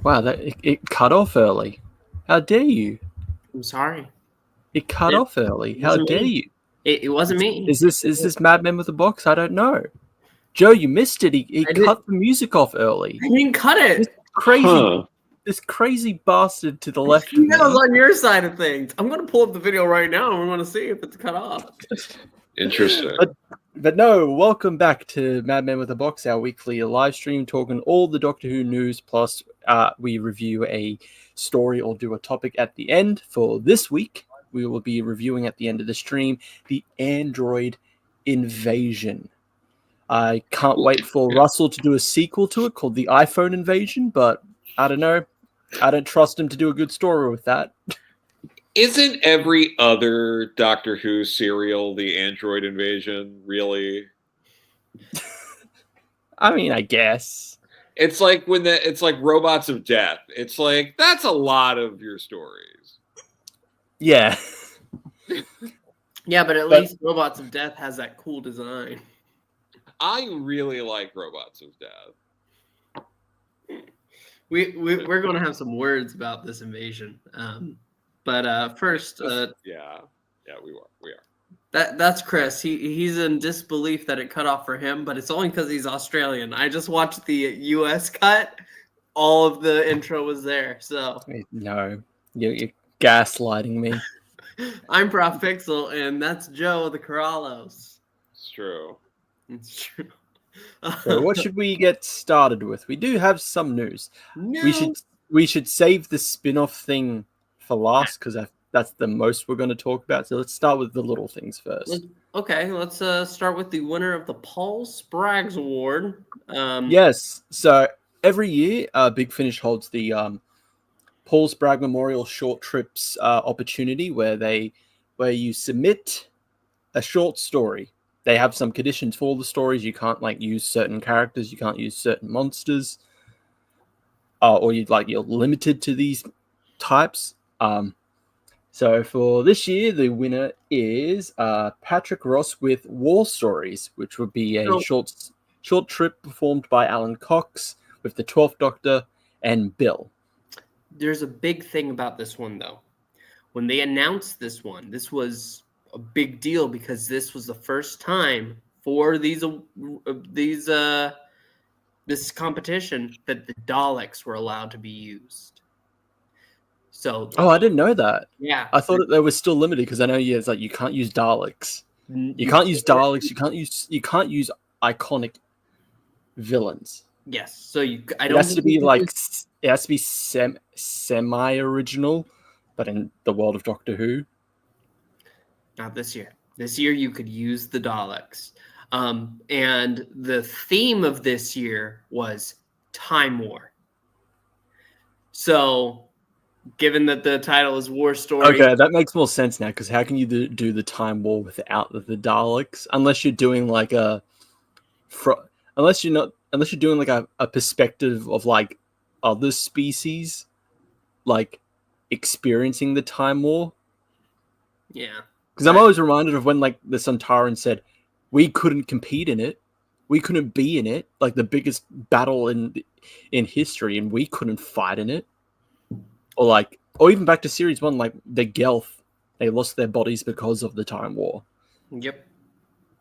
Wow, it cut off early. How dare you? I'm sorry. It cut off early. How dare you? It wasn't me. Is this Madmen with a Box? I don't know. Joe, you missed it. He cut the music off early. I didn't cut it. This crazy bastard to the left of He me. was on your side of things. I'm going to pull up the video right now and we're going to see if it's cut off. Interesting. But no, welcome back to Madmen with a Box, our weekly live stream talking all the Doctor Who news, plus we review a story or do a topic at the end. For this week, we will be reviewing at the end of the stream the Android Invasion. I can't wait for Russell to do a sequel to it called the iPhone Invasion, but I don't know. I don't trust him to do a good story with that. Isn't every other Doctor Who serial the Android Invasion, really? I mean, I guess. It's like it's like Robots of Death. It's like, that's a lot of your stories. Yeah. Yeah, but at least Robots of Death has that cool design. I really like Robots of Death. We're going to have some words about this invasion. But first... yeah, we are. That's Chris. He's in disbelief that it cut off for him, but it's only because he's Australian. I just watched the US cut. All of the intro was there, so... No, you're gaslighting me. I'm ProfPixel, and that's Joe, the Corallos. It's true. It's true. So what should we get started with? We do have some news. No. We should save the spin-off thing for last because that's the most we're going to talk about. So let's start with the little things first. Okay, let's start with the winner of the Paul Spraggs Award. Yes, so every year, Big Finish holds the Paul Spragg Memorial Short Trips opportunity where you submit a short story. They have some conditions for the stories. You can't use certain characters. You can't use certain monsters, or you're limited to these types. So for this year, the winner is Patrick Ross with War Stories, which would be a short trip performed by Alan Cox with the 12th Doctor and Bill. There's a big thing about this one, though. When they announced this one, this was a big deal because this was the first time for this competition that the Daleks were allowed to be used. So, I didn't know that. Yeah, I thought they were still limited because I know it's like you can't use Daleks. You can't use Daleks. You can't use iconic villains. Yes, so it has to be semi-original, but in the world of Doctor Who. Not this year. This year you could use the Daleks. And the theme of this year was Time War. So, given that the title is War Story... Okay, that makes more sense now, because how can you do the Time War without the Daleks? Unless you're doing unless you're doing a perspective of other species experiencing the Time War. Yeah. Because I'm always reminded of when the Sontaran said, we couldn't compete in it. We couldn't be in it. The biggest battle in history, and we couldn't fight in it. Or even back to series 1, the Gelth, they lost their bodies because of the Time War. Yep.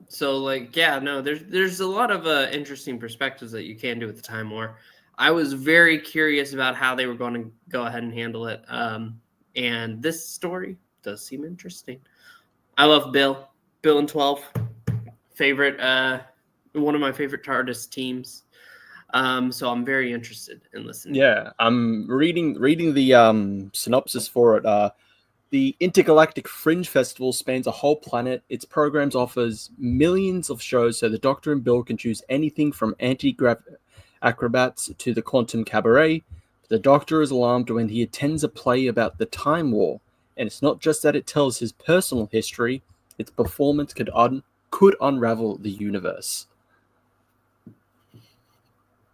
So there's a lot of interesting perspectives that you can do with the Time War. I was very curious about how they were going to go ahead and handle it. And this story does seem interesting. I love Bill and 12. Favorite, one of my favorite TARDIS teams. So I'm very interested in listening. Yeah, I'm reading the synopsis for it. The Intergalactic Fringe Festival spans a whole planet. Its programs offers millions of shows, so the Doctor and Bill can choose anything from anti-gravity acrobats to the quantum cabaret. The Doctor is alarmed when he attends a play about the Time War, and it's not just that it tells his personal history, its performance could unravel the universe.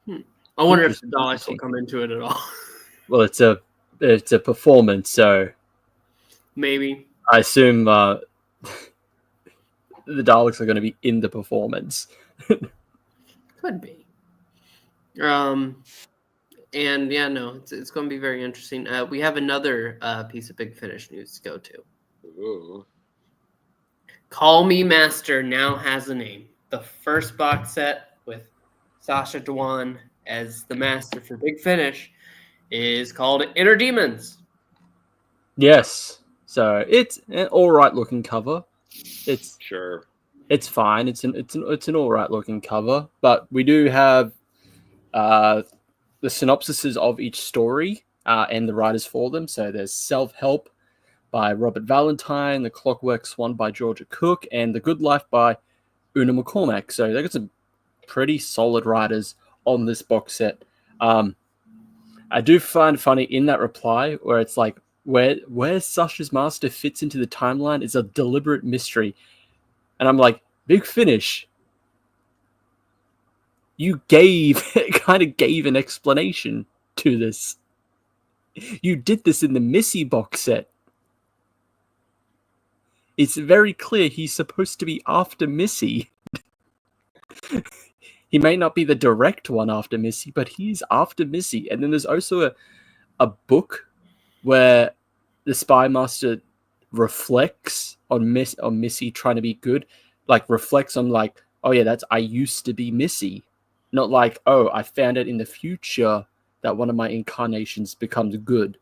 I wonder if the Daleks will come into it at all. Well, it's a performance, so maybe. I assume the Daleks are going to be in the performance. Could be. And yeah, no, it's going to be very interesting. We have another piece of Big Finish news to go to. Ooh. Call Me Master now has a name. The first box set with Sacha Dhawan as the master for Big Finish is called Inner Demons. Yes. So it's an all right looking cover. It's Sure. It's fine. It's an all right looking cover, but we do have the synopsises of each story and the writers for them. So there's Self Help by Robert Valentine, The Clockwork Swan by Georgia Cook, and The Good Life by Una McCormack. So they got some pretty solid writers on this box set. I do find funny in that reply where it's like where Sasha's master fits into the timeline is a deliberate mystery. And I'm like, Big Finish, you kind of gave an explanation to this. You did this in the Missy box set. It's very clear he's supposed to be after Missy. He may not be the direct one after Missy, but he's after Missy. And then there's also a book where the Spy Master reflects on Missy trying to be good. Like, reflects on, like, oh yeah, I used to be Missy. Not like, oh, I found out in the future that one of my incarnations becomes good.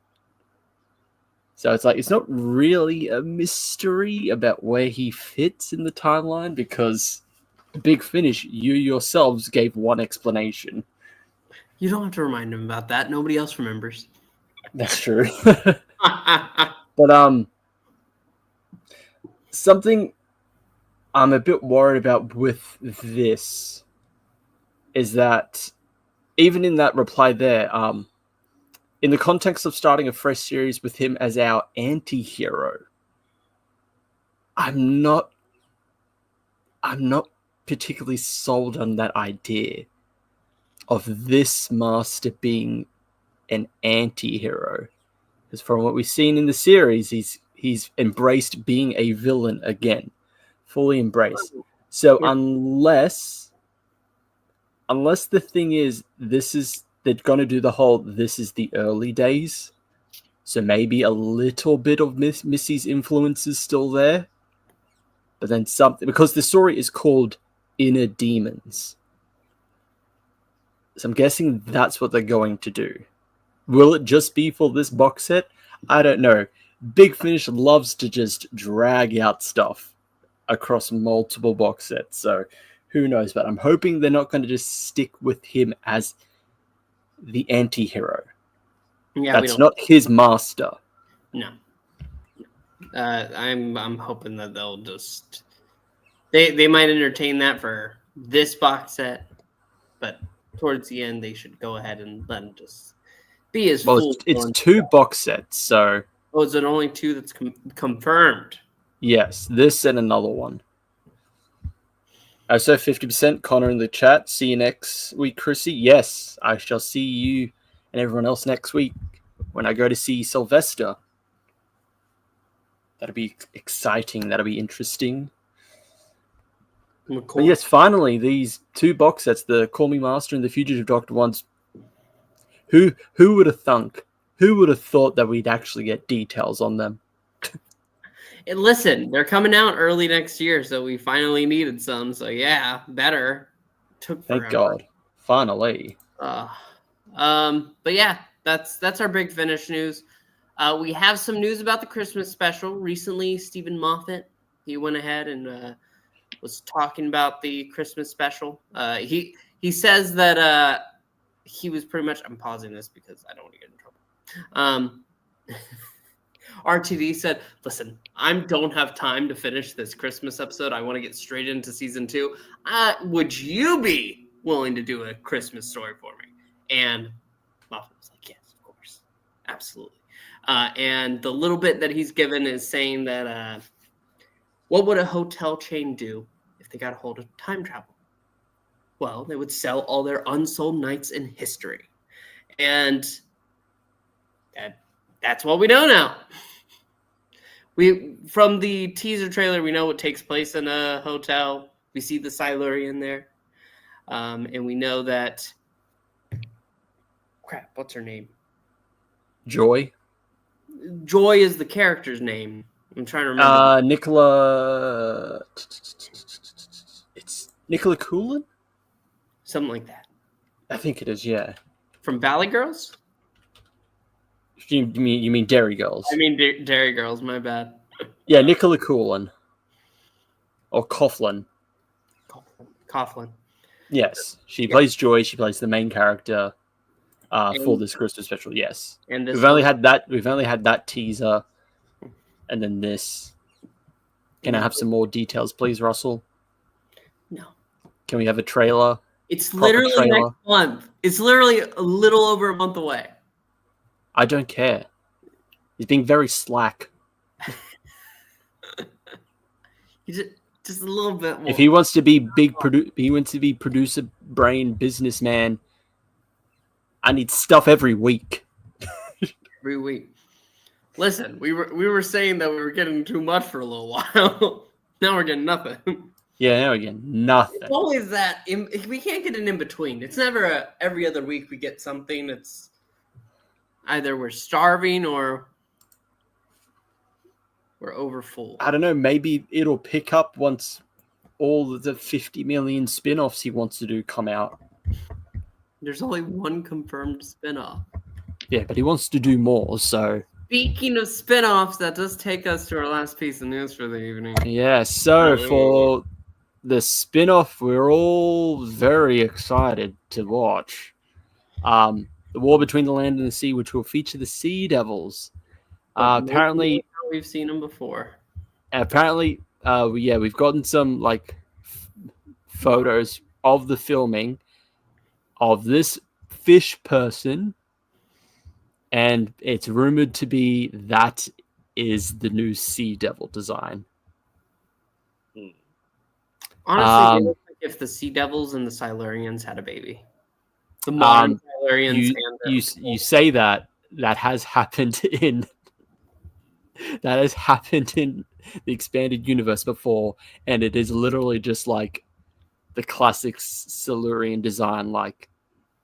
So it's like, it's not really a mystery about where he fits in the timeline, because Big Finish, you yourselves gave one explanation. You don't have to remind him about that. Nobody else remembers. That's true. But something I'm a bit worried about with this is that even in that reply there, in the context of starting a fresh series with him as our anti-hero, I'm not particularly sold on that idea of this master being an anti-hero. Because from what we've seen in the series, he's embraced being a villain again. Fully embraced. So unless the thing is, they're going to do the whole, this is the early days. So maybe a little bit of Missy's influence is still there. But then something, because the story is called Inner Demons. So I'm guessing that's what they're going to do. Will it just be for this box set? I don't know. Big Finish loves to just drag out stuff across multiple box sets. So who knows? But I'm hoping they're not going to just stick with him as the anti-hero. Yeah, that's not his master. No. I'm hoping that they'll just they might entertain that for this box set, but towards the end they should go ahead and let him just be as full. It's two box sets, so is it only two that's confirmed? Yes, this and another one. So 50% Connor in the chat. See you next week, Chrissy. Yes, I shall see you and everyone else next week when I go to see Sylvester. That'll be exciting. That'll be interesting. Cool. But yes, finally, these two box sets, the Call Me Master and the Fugitive Doctor ones. Who would have thunk? Who would have thought that we'd actually get details on them? And listen, they're coming out early next year, so we finally needed some. So yeah, better. Took forever. Thank God, finally. But yeah, that's our Big Finish news. We have some news about the Christmas special. Recently, Stephen Moffat, he went ahead and was talking about the Christmas special. He says that he was pretty much. I'm pausing this because I don't want to get in trouble. RTD said, listen, I don't have time to finish this Christmas episode. I want to get straight into season 2. Would you be willing to do a Christmas story for me? And Moffat was like, yes, of course. Absolutely. And the little bit that he's given is saying that what would a hotel chain do if they got a hold of time travel? Well, they would sell all their unsold nights in history. And that's what we know now. From the teaser trailer, we know what takes place in a hotel. We see the Silurian there, and we know that. Crap, what's her name? Joy. Joy is the character's name. I'm trying to remember. Nicola. It's Nicola Coolin? Something like that. I think it is, yeah. From Valley Girls? You mean Dairy Girls? I mean Dairy Girls, my bad. Yeah, Nicola Coolin. Or Coughlin. Coughlin. Yes. She plays Joy, she plays the main character for this Christmas special, yes. And we've only had that teaser and then this. Can I have some more details, please, Russell? No. Can we have a trailer? It's literally next month. It's literally a little over a month away. I don't care. He's being very slack. Just a little bit more. If he wants to be he wants to be producer brain businessman. I need stuff every week. Every week. Listen, we were saying that we were getting too much for a little while. Now we're getting nothing. Yeah, now again, nothing. It's always that we can't get an in between. It's never every other week we get something. It's either we're starving or we're over full. I don't know. Maybe it'll pick up once all of the 50 million spin-offs he wants to do come out. There's only one confirmed spin-off. Yeah, but he wants to do more, so... Speaking of spin-offs, that does take us to our last piece of news for the evening. Yeah, so for the spin-off, we're all very excited to watch. The War Between the Land and the Sea, which will feature the Sea Devils. Apparently... We've seen them before. Apparently, we've gotten some, photos of the filming of this fish person, and it's rumored to be that is the new Sea Devil design. Honestly, it looks like if the Sea Devils and the Silurians had a baby. The modern Silurians you say that has happened in the expanded universe before, and it is literally just like the classic Silurian design,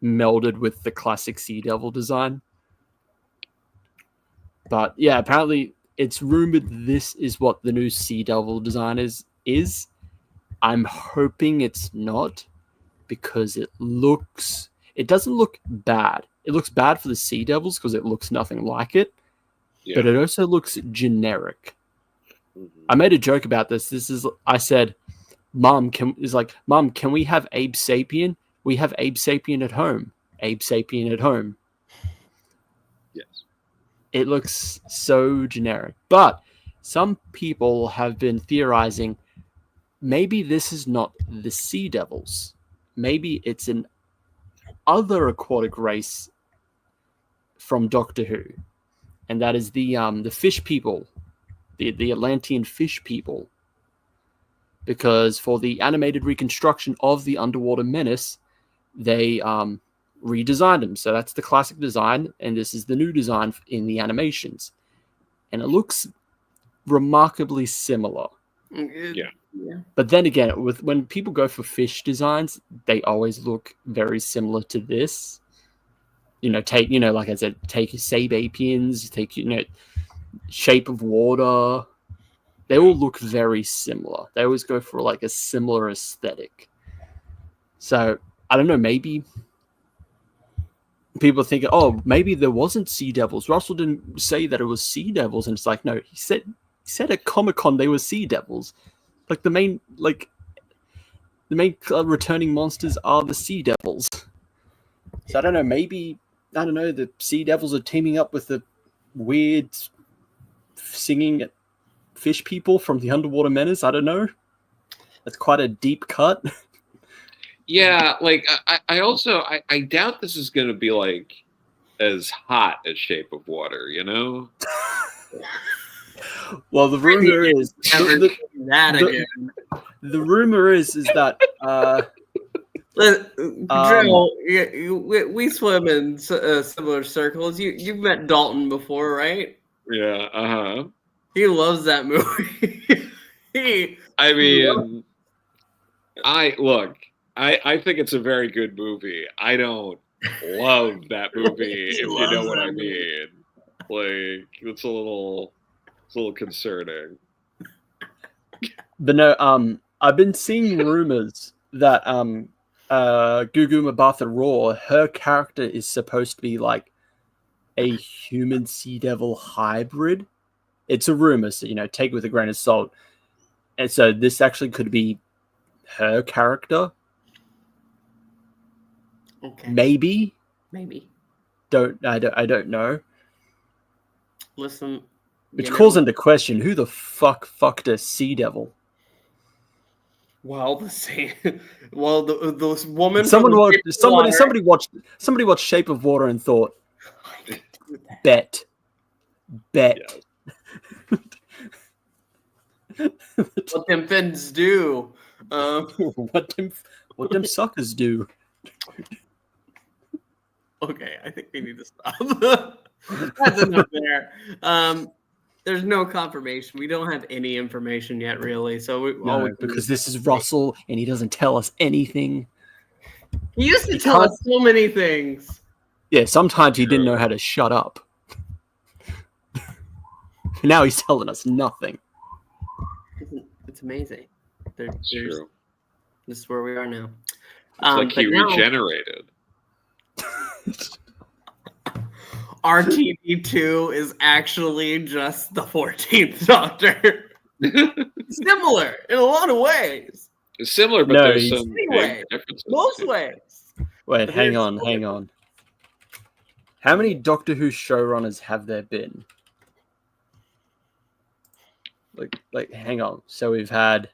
melded with the classic Sea Devil design. But yeah, apparently it's rumored this is what the new Sea Devil design is. I'm hoping it's not, because it doesn't look bad. It looks bad for the Sea Devils because it looks nothing like it. Yeah. But it also looks generic. Mm-hmm. I made a joke about this. I said, Mom, can we have Abe Sapien? We have Abe Sapien at home. Abe Sapien at home. Yes. It looks so generic. But some people have been theorizing maybe this is not the Sea Devils. Maybe it's an other aquatic race from Doctor Who. And that is the fish people, the Atlantean fish people. Because for the animated reconstruction of the Underwater Menace, they redesigned them. So that's the classic design, and this is the new design in the animations. And it looks remarkably similar. Yeah. But then again, when people go for fish designs, they always look very similar to this. Like I said, take Sabapians, take, Shape of Water. They all look very similar. They always go for a similar aesthetic. So, I don't know, maybe people think, maybe there wasn't Sea Devils. Russell didn't say that it was Sea Devils, and it's like, no, he said at Comic-Con they were Sea Devils. The main returning monsters are the Sea Devils. So I don't know, maybe the Sea Devils are teaming up with the weird singing fish people from the Underwater Menace. I don't know. That's quite a deep cut. Yeah, I also doubt this is going to be as hot as Shape of Water, Well, the rumor is the rumor is that Joe, we swim in similar circles. You've met Dalton before, right? Yeah. He loves that movie. I mean, I think it's a very good movie. I don't love that movie, if you know what I mean. Like, it's a little concerning. But no, I've been seeing rumors that Gugu Mbatha Raw, her character is supposed to be like a human Sea Devil hybrid. It's a rumor, so take it with a grain of salt. And so this actually could be her character. Okay. Maybe. Maybe. I don't know. Listen. Which calls into question, who the fuck fucked a Sea Devil? Well, the woman. Somebody watched Shape of Water and thought, bet. Yes. What them fins do? What them suckers do? Okay, I think we need to stop. That's enough there. There's no confirmation. We don't have any information yet, really. So because this is Russell, and he doesn't tell us anything. He used to tell us so many things. Yeah, sometimes he didn't know how to shut up. Now he's telling us nothing. It's amazing. True. This is where we are now. It's like he regenerated. RTD2 is actually just the 14th Doctor. Similar in a lot of ways. It's similar, but there's some big differences. Most ways. Wait, hang on. How many Doctor Who showrunners have there been? Like, hang on. So we've had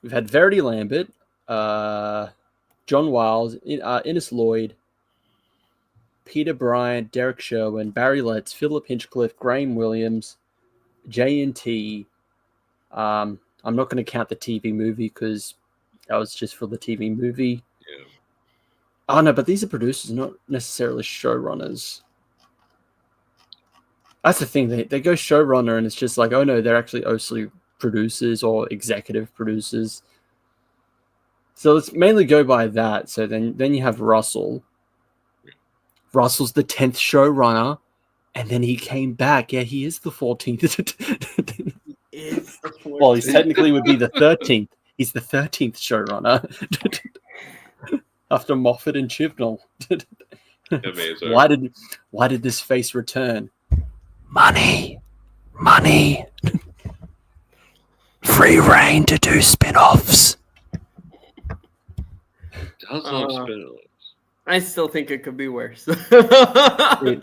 Verity Lambert, John Wiles, Innes Lloyd, Peter Bryant, Derek Sherwin, Barry Letts, Philip Hinchcliffe, Graham Williams, J&T. I'm not going to count the TV movie because that was just for the TV movie. Yeah. Oh no, but these are producers, not necessarily showrunners. That's the thing. They go showrunner, and it's just like, oh no, they're actually mostly producers or executive producers. So let's mainly go by that. So then you have Russell. Russell's the 10th showrunner, and then he came back. Yeah, he is the 14th. Well, he technically would be the 13th. He's the 13th showrunner. After Moffat and Chibnall. Amazing. Why did this face return? Money. Free reign to do spin-offs. Does love spin-offs. I still think it could be worse. Doctor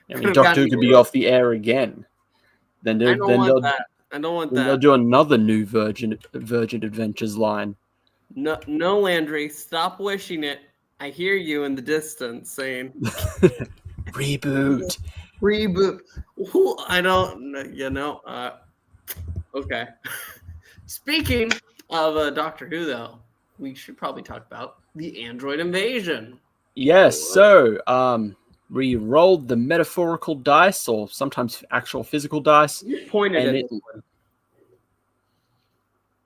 Who could be off the air again. I don't want that. They'll do another new Virgin Adventures line. No, Landry, stop wishing it. I hear you in the distance saying, reboot. I don't. Okay. Speaking of Doctor Who, though, we should probably talk about the android invasion. Yes. So, we rolled the metaphorical dice, or sometimes actual physical dice. You pointed at it.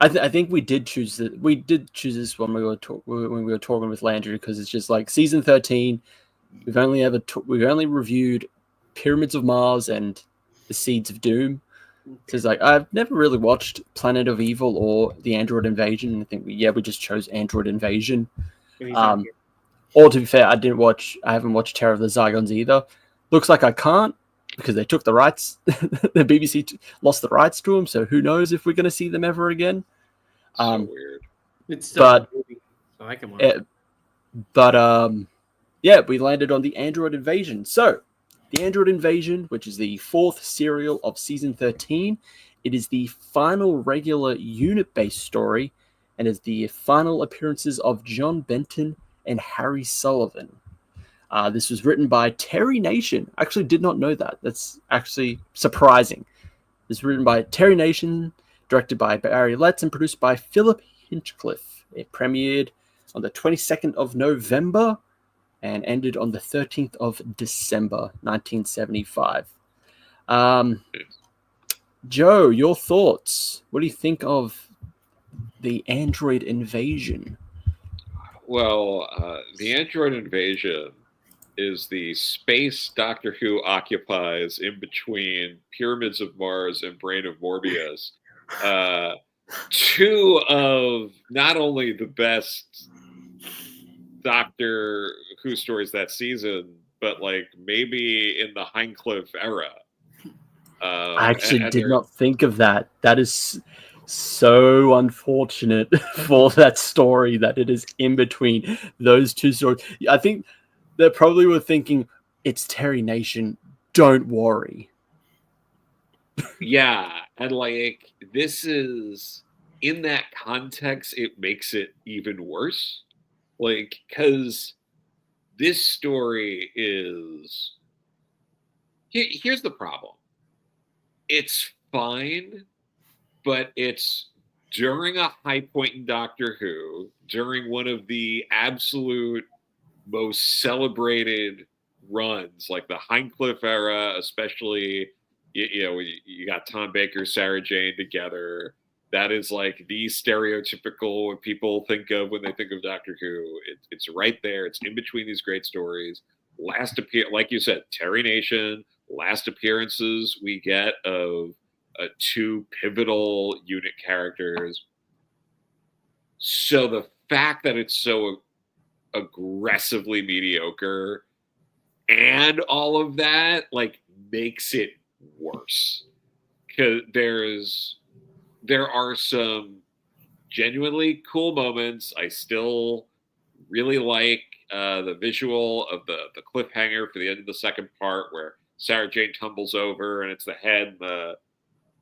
I think we did choose it. We did choose this when we were talking with Landry, because it's just like season 13. We've only reviewed Pyramids of Mars and the Seeds of Doom. So it's like, I've never really watched Planet of Evil or the Android Invasion. I think we just chose Android Invasion. Or to be fair, I haven't watched Terror of the Zygons either. Looks like I can't, because they took the rights. The BBC lost the rights to them, so who knows if we're going to see them ever again. So weird. It's still a movie, so I can watch it. But we landed on the Android Invasion. So, the Android Invasion, which is the 4th serial of season 13, it is the final regular unit-based story, and is the final appearances of John Benton and Harry Sullivan. This was written by Terry Nation. I actually did not know that. That's actually surprising. This was written by Terry Nation, directed by Barry Letts, and produced by Philip Hinchcliffe. It premiered on the 22nd of November and ended on the 13th of December, 1975. Joe, your thoughts? What do you think of the android invasion? Well, the android invasion is the space Doctor Who occupies in between Pyramids of Mars and Brain of Morbius. Two of not only the best Doctor Who stories that season, but like maybe in the Hinecliffe era. I actually did not think of that. That is so unfortunate for that story that it is in between those two stories. I think they probably were thinking, it's Terry Nation, don't worry. Yeah, and like this is in that context, it makes it even worse. Like, because this story is here's the problem. It's fine, but it's during a high point in Doctor Who, during one of the absolute most celebrated runs, like the Hinecliffe era, especially, you got Tom Baker, Sarah Jane together. That is like the stereotypical what people think of when they think of Doctor Who. It's right there. It's in between these great stories. Like you said, Terry Nation. Last appearances we get of two pivotal unit characters. So the fact that it's so aggressively mediocre and all of that like makes it worse, because there are some genuinely cool moments. I still really like the visual of the cliffhanger for the end of the second part where Sarah Jane tumbles over and it's the head and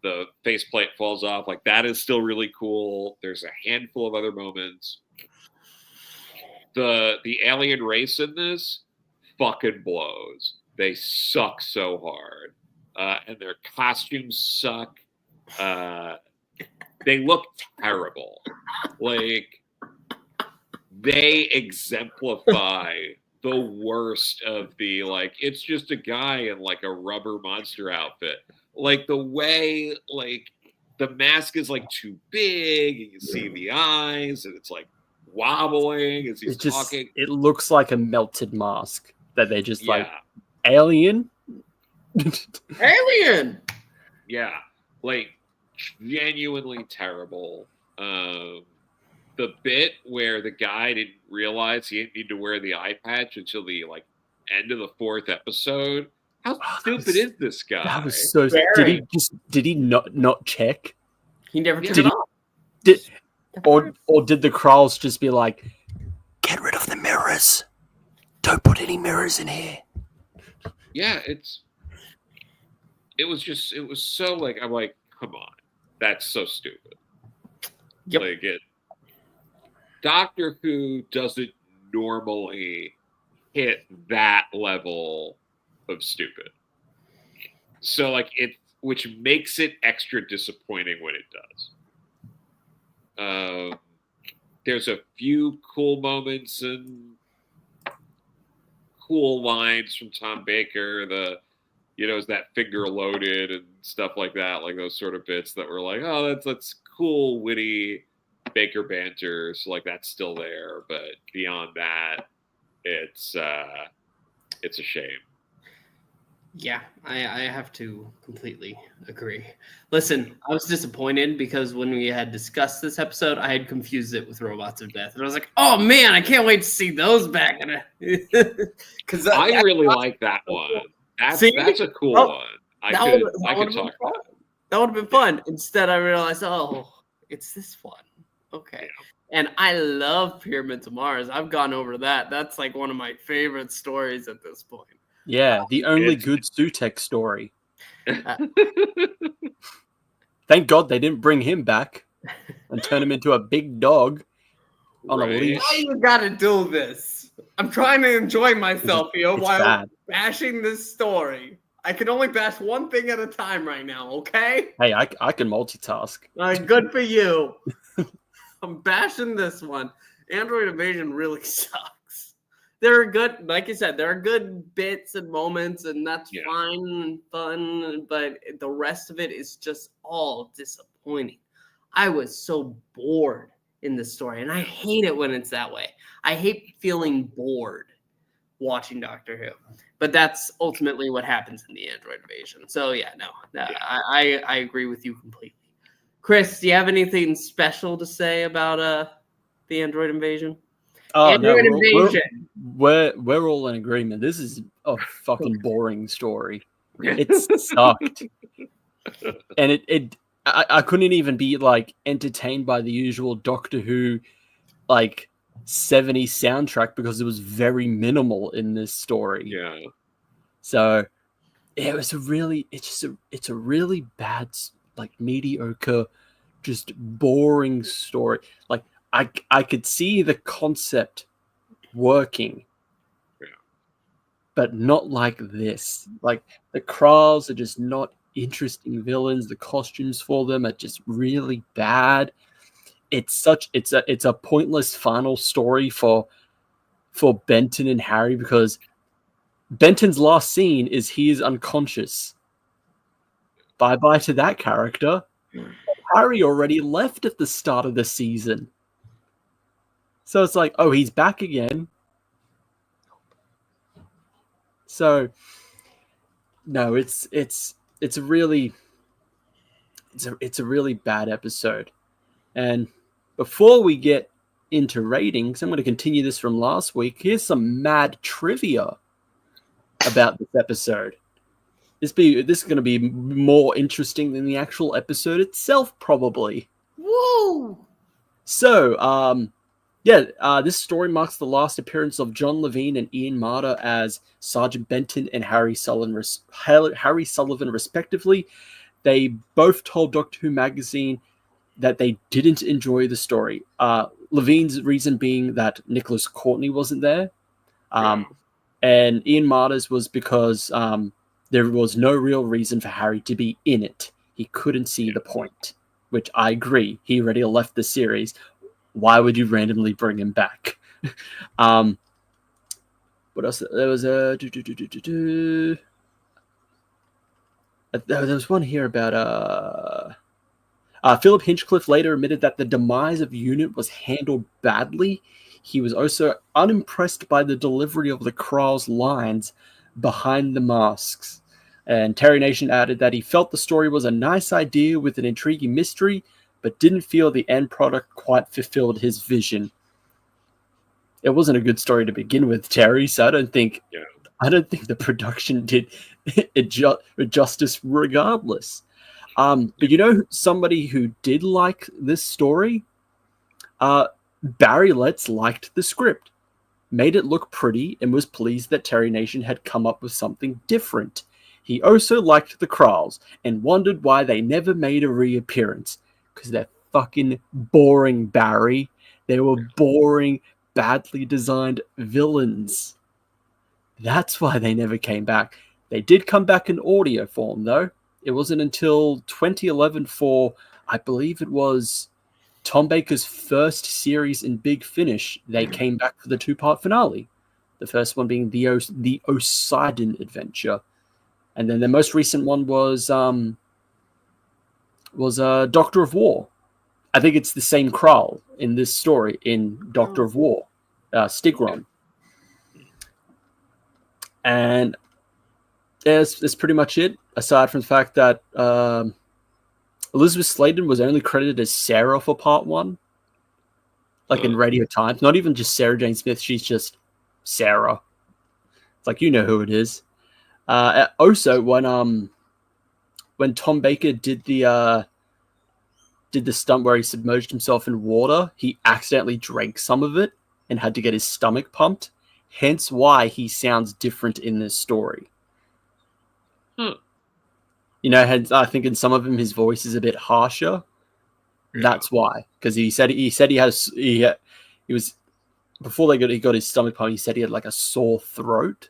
the faceplate falls off. Like, that is still really cool. There's a handful of other moments. The alien race in this fucking blows. They suck so hard. And their costumes suck. They look terrible. Like, they exemplify the worst of the, like, it's just a guy in like a rubber monster outfit. Like, the way, like, the mask is like too big and you see the eyes and it's like wobbling as he's talking. It looks like a melted mask that they just like, alien? Alien! Yeah. Like, genuinely terrible. The bit where the guy didn't realize he didn't need to wear the eye patch until the like end of the fourth episode. How stupid is this guy? That was so. Did he not check? He never took it off. Or did the Kralls just be like, get rid of the mirrors. Don't put any mirrors in here. Yeah, it was so like, I'm like, come on. That's so stupid. Yep. Like, Doctor Who doesn't normally hit that level of stupid. So like which makes it extra disappointing when it does. There's a few cool moments and cool lines from Tom Baker. Is that finger loaded and stuff like that, like those sort of bits that were like, oh, that's cool, witty Baker banter. So like that's still there, but beyond that, it's a shame. Yeah, I have to completely agree. Listen, I was disappointed because when we had discussed this episode, I had confused it with Robots of Death. And I was like, oh man, I can't wait to see those back. Because I really like that one. That's a cool one. I could talk about it. That would have been fun. Instead, I realized, oh, it's this one. Okay. Yeah. And I love Pyramids of Mars. I've gone over that. That's like one of my favorite stories at this point. Yeah, the only good Sutek story. Thank God they didn't bring him back and turn him into a big dog on a leash. Why you gotta do this? I'm trying to enjoy myself here while bashing this story. I can only bash one thing at a time right now, okay? Hey, I can multitask. Good for you. I'm bashing this one. Android Invasion really sucks. there are good, like I said, there are good bits and moments, and that's Yeah. fine and fun, but the rest of it is just all disappointing. I was so bored in this story, and I hate it when it's that way. I hate feeling bored watching Doctor Who, but that's ultimately what happens in the Android Invasion. So yeah, no, I agree with you completely. Chris, do you have anything special to say about the Android Invasion? Oh Android no, Invasion. we're all in agreement. This is a fucking boring story. It sucked, and I couldn't even be like entertained by the usual Doctor Who like 70s soundtrack because it was very minimal in this story. Yeah. So it's a really bad, like mediocre, just boring story. Like I could see the concept working, but not like this. Like the Kralls are just not interesting villains. The costumes for them are just really bad. It's a pointless final story for Benton and Harry, because Benton's last scene is he is unconscious. Bye bye to that character. Harry already left at the start of the season. So it's like, oh, he's back again. So no, it's a really bad episode. And before we get into ratings, I'm going to continue this from last week. Here's some mad trivia about this episode. This is going to be more interesting than the actual episode itself, probably. Woo! So, this story marks the last appearance of John Levine and Ian Marter as Sergeant Benton and Harry Sullivan, respectively. They both told Doctor Who magazine that they didn't enjoy the story. Levine's reason being that Nicholas Courtney wasn't there. And Ian Marter's was because there was no real reason for Harry to be in it. He couldn't see the point, which I agree. He already left the series. Why would you randomly bring him back? What else? There was a... There was one here about... Philip Hinchcliffe later admitted that the demise of UNIT was handled badly. He was also unimpressed by the delivery of the Krall's lines behind the masks. And Terry Nation added that he felt the story was a nice idea with an intriguing mystery, but didn't feel the end product quite fulfilled his vision. It wasn't a good story to begin with, Terry, so I don't think the production did it justice regardless. But you know somebody who did like this story? Barry Letts liked the script, made it look pretty, and was pleased that Terry Nation had come up with something different. He also liked the Kralls and wondered why they never made a reappearance. Because they're fucking boring, Barry. They were boring, badly designed villains. That's why they never came back. They did come back in audio form, though. It wasn't until 2011 for, I believe it was Tom Baker's first series in Big Finish, they came back for the 2-part finale. The first one being the Poseidon adventure. And then the most recent one was Doctor of War. I think it's the same Krall in this story in Doctor of War, Stigron. And that's pretty much it, aside from the fact that Elizabeth Sladen was only credited as Sarah for part 1. Like in Radio Times. Not even just Sarah Jane Smith, she's just Sarah. It's like, you know who it is. Also, when Tom Baker did the stunt where he submerged himself in water, he accidentally drank some of it and had to get his stomach pumped. Hence why he sounds different in this story. You know, I think in some of them his voice is a bit harsher. Yeah. That's why, because he said he was before he got his stomach pumped. He said he had like a sore throat.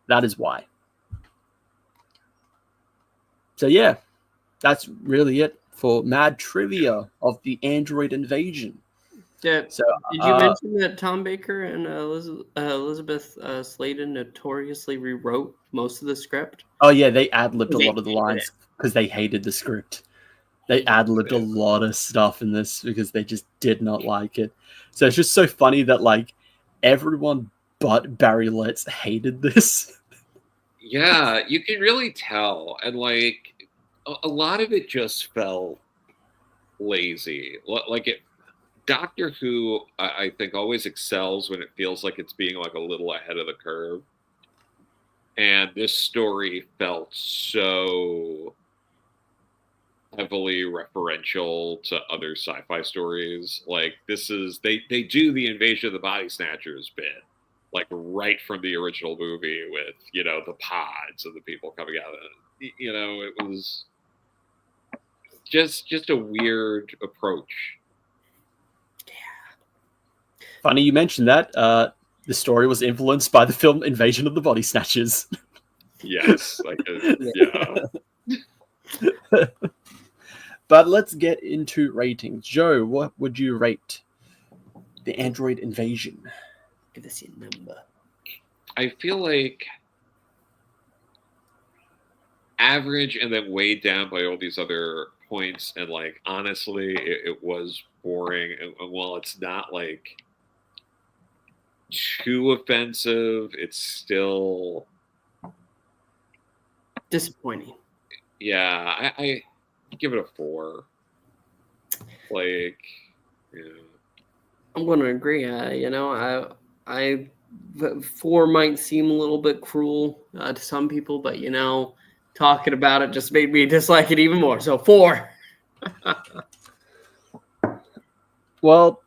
That is why. So yeah, that's really it for mad trivia of the Android Invasion. Did So, you mention that Tom Baker and Elizabeth Sladen notoriously rewrote most of the script? oh yeah, they ad-libbed a They lot of the hated lines because they hated the script. They Hated ad-libbed a lot of stuff in this because they just did not like it. So it's just so funny that like everyone but Barry Letts hated this. Yeah, you can really tell, and like a lot of it just felt lazy. Like it, Doctor Who, I think always excels when it feels like it's being like a little ahead of the curve. And this story felt so heavily referential to other sci-fi stories. Like this is they do the Invasion of the Body Snatchers bit, like right from the original movie with, you know, the pods and the people coming out of it. You know, it was just a weird approach. Funny you mentioned that. The story was influenced by the film Invasion of the Body Snatchers. Yes, like yeah. But let's get into ratings. Joe, what would you rate the Android Invasion? Give us your number. I feel like average and then weighed down by all these other points, and like honestly it was boring, and while it's not like too offensive, it's still Disappointing. yeah, I give it a 4. Like, yeah. I'm going to agree. You know, I 4 might seem a little bit cruel to some people, but you know, talking about it just made me dislike it even more. So 4. Well,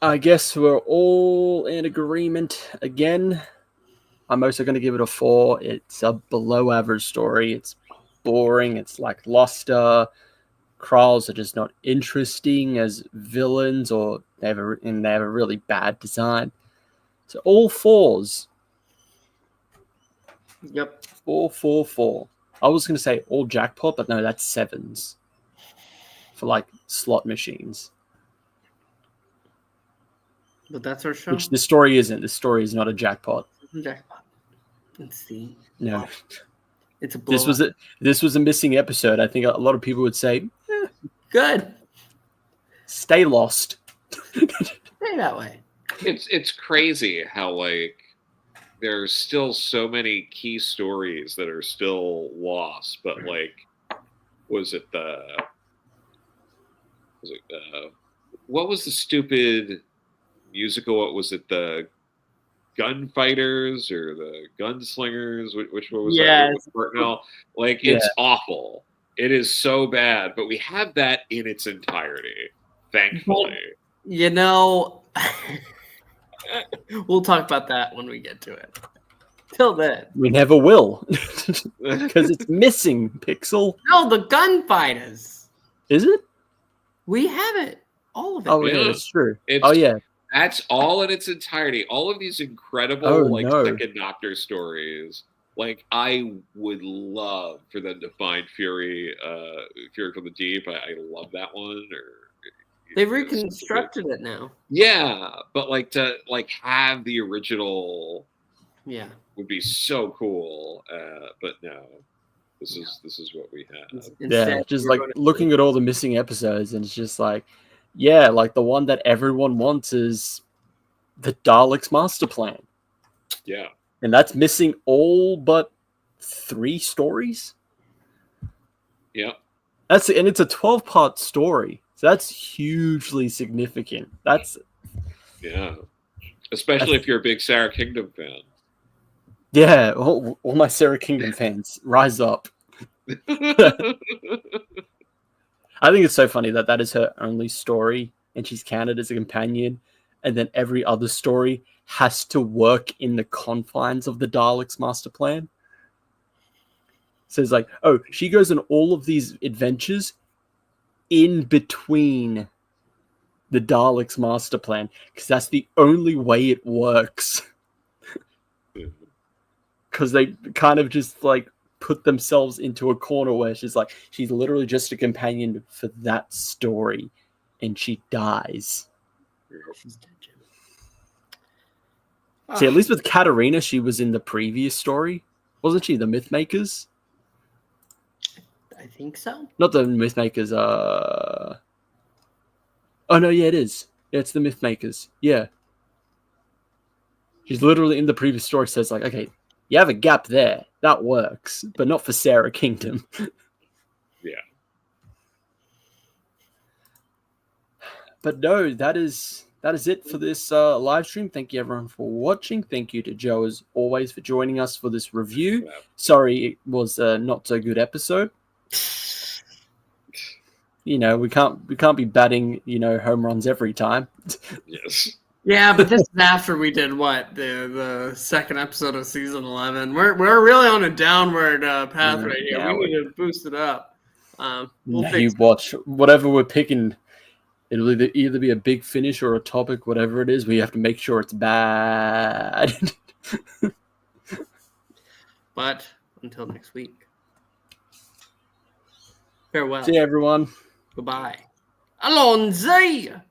I guess we're all in agreement again. I'm also going to give it a 4. It's a below average story. It's boring. It's lackluster. Kralls are just not interesting as villains, or they have a really bad design. So all 4s. Yep. 4, 4, 4. I was going to say all jackpot, but no, that's 7s for like slot machines. But that's our show. Which the story isn't. The story is not a jackpot. Jackpot. Let's see. No. It's a This was a missing episode. I think a lot of people would say, good. Stay lost. Stay that way. It's crazy how like there's still so many key stories that are still lost, but like what was the stupid musical? What was it, the Gunfighters or the Gunslingers? Which one was that? No, like it's awful. It is so bad, but we have that in its entirety, thankfully. You know, we'll talk about that when we get to it. Till then, we never will, because it's missing. Pixel. No, the Gunfighters. Is it? We have it. All of it. Oh yeah, it's true. Yeah. That's all in its entirety. All of these incredible Second Doctor stories. Like, I would love for them to find Fury from the Deep. I love that one. They've reconstructed it now. Yeah, but like to have the original, would be so cool. But no, this is what we have. Yeah, just like looking at all the missing episodes, and it's just like, yeah, like the one that everyone wants is the Daleks Master Plan. Yeah. And that's missing all but 3 stories. Yeah. And it's a 12-part story. So that's hugely significant. Especially if you're a big Sarah Kingdom fan. Yeah, all my Sarah Kingdom fans, rise up. I think it's so funny that is her only story, and she's counted as a companion, and then every other story has to work in the confines of the Daleks Master Plan. So it's like, oh, she goes on all of these adventures in between the Daleks Master Plan, because that's the only way it works. Because they kind of just like put themselves into a corner where she's literally just a companion for that story, and she dies. She's dead, Jim. See, at least with Katarina, she was in the previous story. Wasn't she the Mythmakers? I think so. Not the Mythmakers. Oh, no, yeah, it is. Yeah, it's the Mythmakers. Yeah. She's literally in the previous story says, like, okay, you have a gap there. That works. But not for Sarah Kingdom. Yeah. But no, that is it for this live stream. Thank you, everyone, for watching. Thank you to Joe, as always, for joining us for this review. Sorry it was a not so good episode. You know, we can't be batting, home runs every time. Yes. Yeah, but this is after we did what? The second episode of season 11. We're really on a downward path right here. We need to boost it up. You watch whatever we're picking. It'll either be a big finish or a topic, whatever it is. We have to make sure it's bad. But until next week. Farewell. See you, everyone. Goodbye. Alonzi!